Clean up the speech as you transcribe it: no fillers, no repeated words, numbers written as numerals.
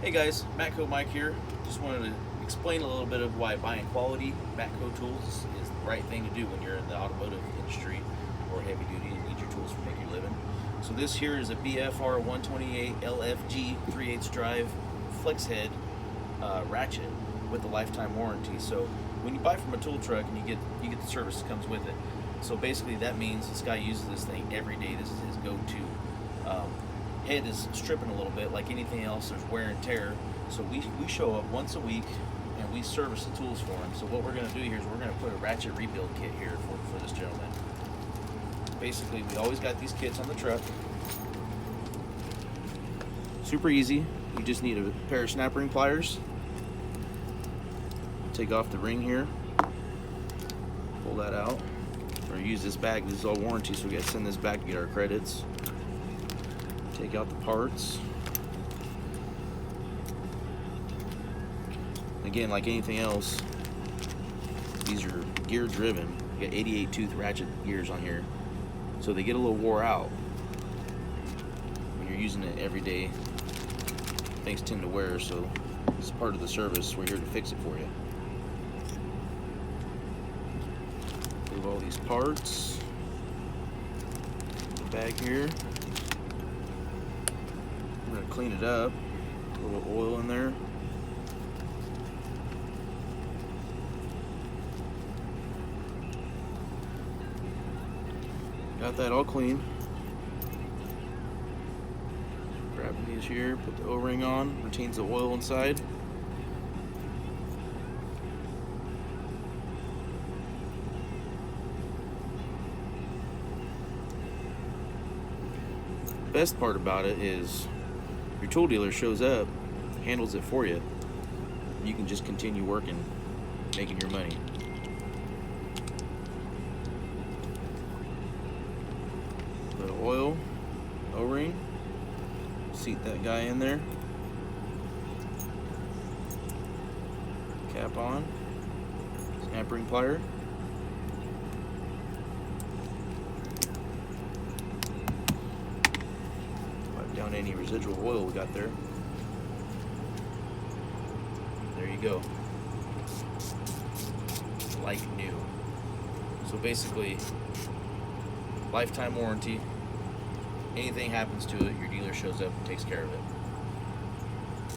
Hey guys, Matco Mike here. Just wanted to explain a little bit of why buying quality Matco tools is the right thing to do when you're in the automotive industry or heavy duty and need your tools for making your living. So this here is a BFR 128 LFG 3/8 drive flex head ratchet with a lifetime warranty. So when you buy from a tool truck and you get the service that comes with it. So basically that means this guy uses this thing every day. This is his go-to. Head is stripping a little bit like anything else. There's wear and tear, so we show up once a week and we service the tools for him. So what we're going to do here is we're going to put a ratchet rebuild kit here for this gentleman. Basically, we always got these kits on the truck. Super easy. You just need a pair of snap ring pliers. Take off the ring here, pull that out, or use this bag. This is all warranty, so we got to send this back to get our credits. Take out the parts. Again, like anything else, these are gear driven. You got 88 tooth ratchet gears on here, so they get a little wore out when you're using it every day. Things tend to wear, so this is part of the service. We're here to fix it for you. Move all these parts. The bag here. I'm going to clean it up. A little oil in there. Got that all clean. Grabbing these here, put the O-ring on, retains the oil inside. Best part about it is your tool dealer shows up, handles it for you. You can just continue working, making your money. The oil, O-ring, seat that guy in there. Cap on, snap ring plier. Down any residual oil we got there. There you go. Like new. So basically, lifetime warranty. Anything happens to it, your dealer shows up and takes care of it.